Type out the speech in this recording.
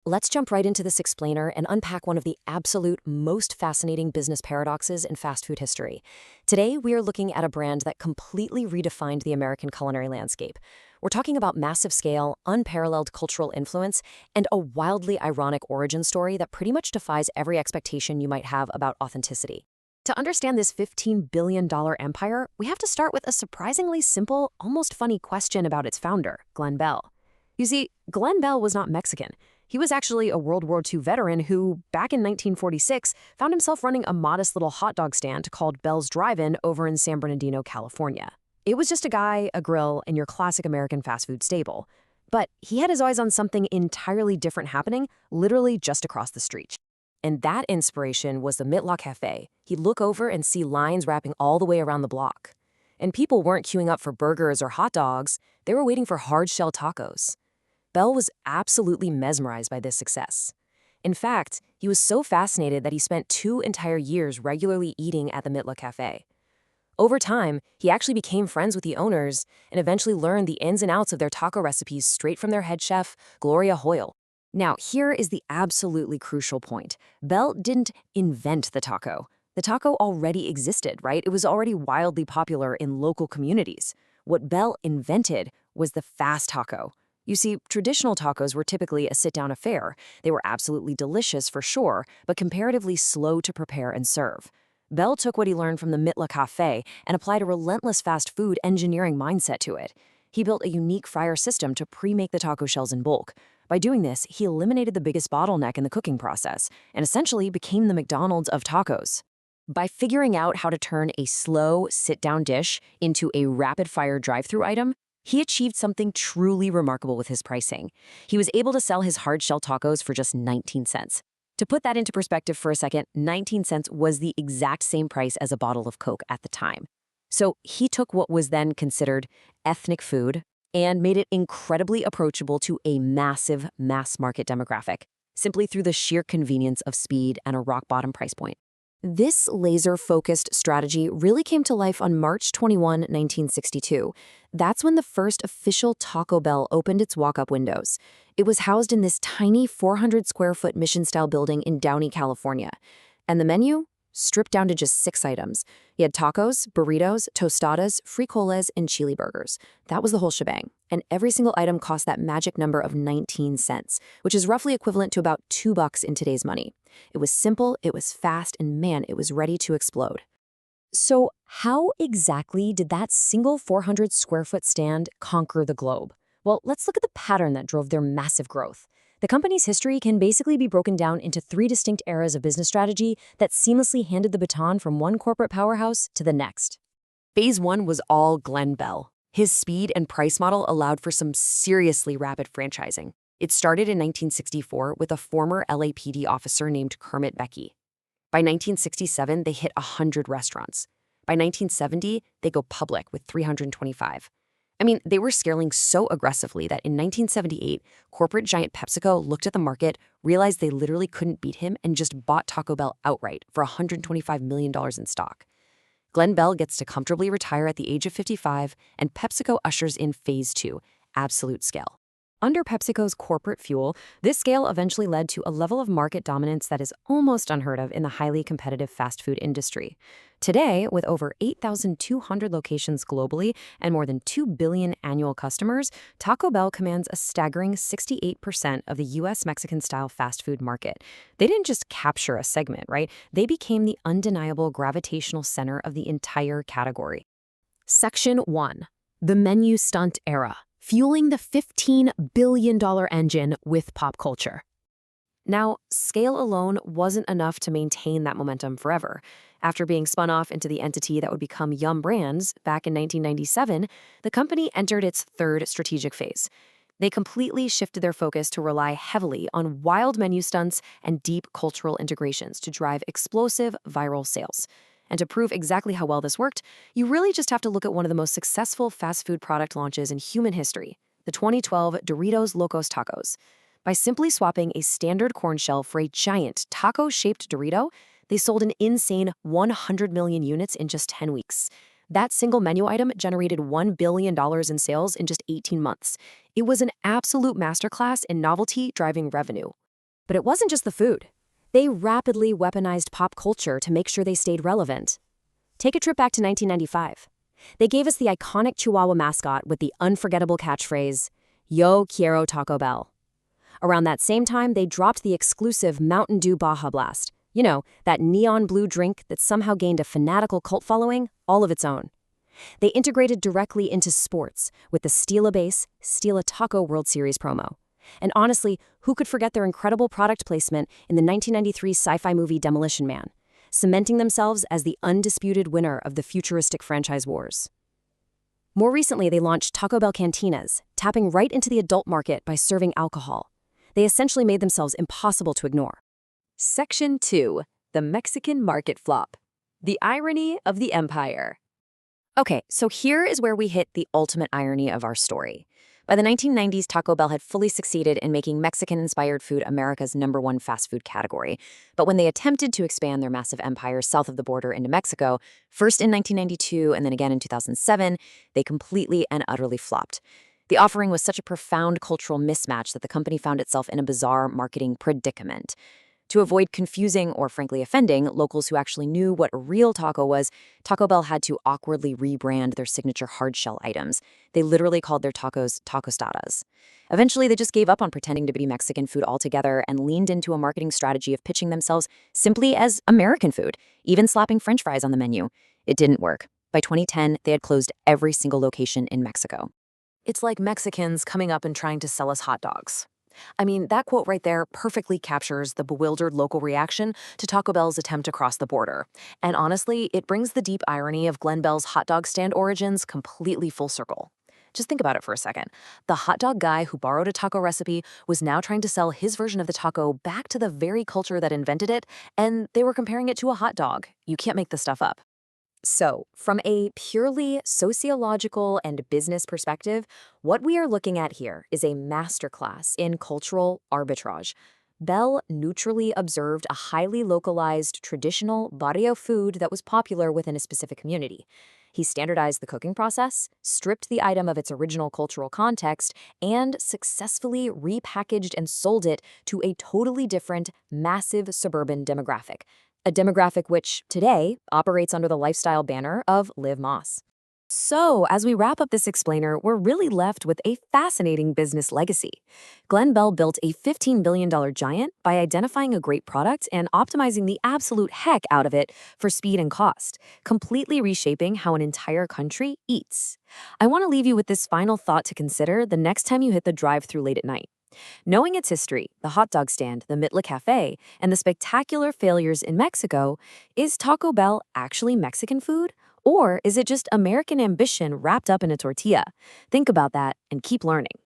Let's jump right into this explainer and unpack one of the absolute most fascinating business paradoxes in fast food history. Today, we are looking at a brand that completely redefined the American culinary landscape. We're talking about massive scale, unparalleled cultural influence, and a wildly ironic origin story that pretty much defies every expectation you might have about authenticity. To understand this $15 billion empire, we have to start with a surprisingly simple, almost funny question about its founder, Glenn Bell. You see, Glenn Bell was not Mexican. He was actually a World War II veteran who, back in 1946, found himself running a modest little hot dog stand called Bell's Drive-In over in San Bernardino, California. It was just a guy, a grill, and your classic American fast food staple. But he had his eyes on something entirely different happening, literally just across the street. And that inspiration was the Mitla Cafe. He'd look over and see lines wrapping all the way around the block. And people weren't queuing up for burgers or hot dogs, they were waiting for hard-shell tacos. Bell was absolutely mesmerized by this success. In fact, he was so fascinated that he spent 2 entire years regularly eating at the Mitla Cafe. Over time, he actually became friends with the owners and eventually learned the ins and outs of their taco recipes straight from their head chef, Gloria Hoyle. Now, here is the absolutely crucial point. Bell didn't invent the taco. The taco already existed, right? It was already wildly popular in local communities. What Bell invented was the fast taco. You see, traditional tacos were typically a sit-down affair. They were absolutely delicious for sure, but comparatively slow to prepare and serve. Bell took what he learned from the Mitla Cafe and applied a relentless fast food engineering mindset to it. He built a unique fryer system to pre-make the taco shells in bulk. By doing this, he eliminated the biggest bottleneck in the cooking process and essentially became the McDonald's of tacos. By figuring out how to turn a slow, sit-down dish into a rapid-fire drive-through item, he achieved something truly remarkable with his pricing. He was able to sell his hard-shell tacos for just 19 cents. To put that into perspective for a second, 19 cents was the exact same price as a bottle of Coke at the time. So he took what was then considered ethnic food and made it incredibly approachable to a massive mass-market demographic, simply through the sheer convenience of speed and a rock-bottom price point. This laser-focused strategy really came to life on March 21, 1962. That's when the first official Taco Bell opened its walk-up windows. It was housed in this tiny 400-square-foot mission-style building in Downey, California. And the menu? Stripped down to just 6 items. You had tacos, burritos, tostadas, frijoles, and chili burgers. That was the whole shebang. And every single item cost that magic number of 19 cents, which is roughly equivalent to about $2 in today's money. It was simple, it was fast, and man, it was ready to explode. So how exactly did that single 400-square-foot stand conquer the globe? Well, let's look at the pattern that drove their massive growth. The company's history can basically be broken down into 3 distinct eras of business strategy that seamlessly handed the baton from one corporate powerhouse to the next. Phase 1 was all Glenn Bell. His speed and price model allowed for some seriously rapid franchising. It started in 1964 with a former LAPD officer named Kermit Becky. By 1967, they hit 100 restaurants. By 1970, they go public with 325. I mean, they were scaling so aggressively that in 1978, corporate giant PepsiCo looked at the market, realized they literally couldn't beat him, and just bought Taco Bell outright for $125 million in stock. Glenn Bell gets to comfortably retire at the age of 55, and PepsiCo ushers in Phase 2, absolute scale. Under PepsiCo's corporate fuel, this scale eventually led to a level of market dominance that is almost unheard of in the highly competitive fast food industry. Today, with over 8,200 locations globally and more than 2 billion annual customers, Taco Bell commands a staggering 68% of the U.S. Mexican-style fast food market. They didn't just capture a segment, right? They became the undeniable gravitational center of the entire category. Section 1. The Menu Stunt Era. Fueling the $15 billion engine with pop culture. Now, scale alone wasn't enough to maintain that momentum forever. After being spun off into the entity that would become Yum! Brands back in 1997, the company entered its 3rd strategic phase. They completely shifted their focus to rely heavily on wild menu stunts and deep cultural integrations to drive explosive viral sales. And to prove exactly how well this worked, you really just have to look at one of the most successful fast food product launches in human history, the 2012 Doritos Locos Tacos. By simply swapping a standard corn shell for a giant taco-shaped Dorito, they sold an insane 100 million units in just 10 weeks. That single menu item generated $1 billion in sales in just 18 months. It was an absolute masterclass in novelty driving revenue. But it wasn't just the food. They rapidly weaponized pop culture to make sure they stayed relevant. Take a trip back to 1995. They gave us the iconic Chihuahua mascot with the unforgettable catchphrase, "Yo quiero Taco Bell." Around that same time, they dropped the exclusive Mountain Dew Baja Blast. You know, that neon blue drink that somehow gained a fanatical cult following all of its own. They integrated directly into sports with the Steal a Base, Steal a Taco World Series promo. And honestly, who could forget their incredible product placement in the 1993 sci-fi movie Demolition Man, cementing themselves as the undisputed winner of the futuristic franchise wars. More recently, they launched Taco Bell Cantinas, tapping right into the adult market by serving alcohol. They essentially made themselves impossible to ignore. Section 2. The Mexican Market Flop. The Irony of the Empire. Okay, so here is where we hit the ultimate irony of our story. By the 1990s, Taco Bell had fully succeeded in making Mexican-inspired food America's #1 fast food category. But when they attempted to expand their massive empire south of the border into Mexico, first in 1992 and then again in 2007, they completely and utterly flopped. The offering was such a profound cultural mismatch that the company found itself in a bizarre marketing predicament. To avoid confusing or frankly offending locals who actually knew what a real taco was, Taco Bell had to awkwardly rebrand their signature hard-shell items. They literally called their tacos tacostadas. Eventually, they just gave up on pretending to be Mexican food altogether and leaned into a marketing strategy of pitching themselves simply as American food, even slapping French fries on the menu. It didn't work. By 2010, they had closed every single location in Mexico. It's like Mexicans coming up and trying to sell us hot dogs. I mean, that quote right there perfectly captures the bewildered local reaction to Taco Bell's attempt to cross the border. And honestly, it brings the deep irony of Glen Bell's hot dog stand origins completely full circle. Just think about it for a second. The hot dog guy who borrowed a taco recipe was now trying to sell his version of the taco back to the very culture that invented it, and they were comparing it to a hot dog. You can't make this stuff up. So, from a purely sociological and business perspective, what we are looking at here is a masterclass in cultural arbitrage. Bell neutrally observed a highly localized traditional barrio food that was popular within a specific community. He standardized the cooking process, stripped the item of its original cultural context, and successfully repackaged and sold it to a totally different, massive suburban demographic. A demographic which, today, operates under the lifestyle banner of Live Más. So, as we wrap up this explainer, we're really left with a fascinating business legacy. Glen Bell built a $15 billion giant by identifying a great product and optimizing the absolute heck out of it for speed and cost, completely reshaping how an entire country eats. I want to leave you with this final thought to consider the next time you hit the drive-thru late at night. Knowing its history, the hot dog stand, the Mitla Cafe, and the spectacular failures in Mexico, is Taco Bell actually Mexican food? Or is it just American ambition wrapped up in a tortilla? Think about that and keep learning.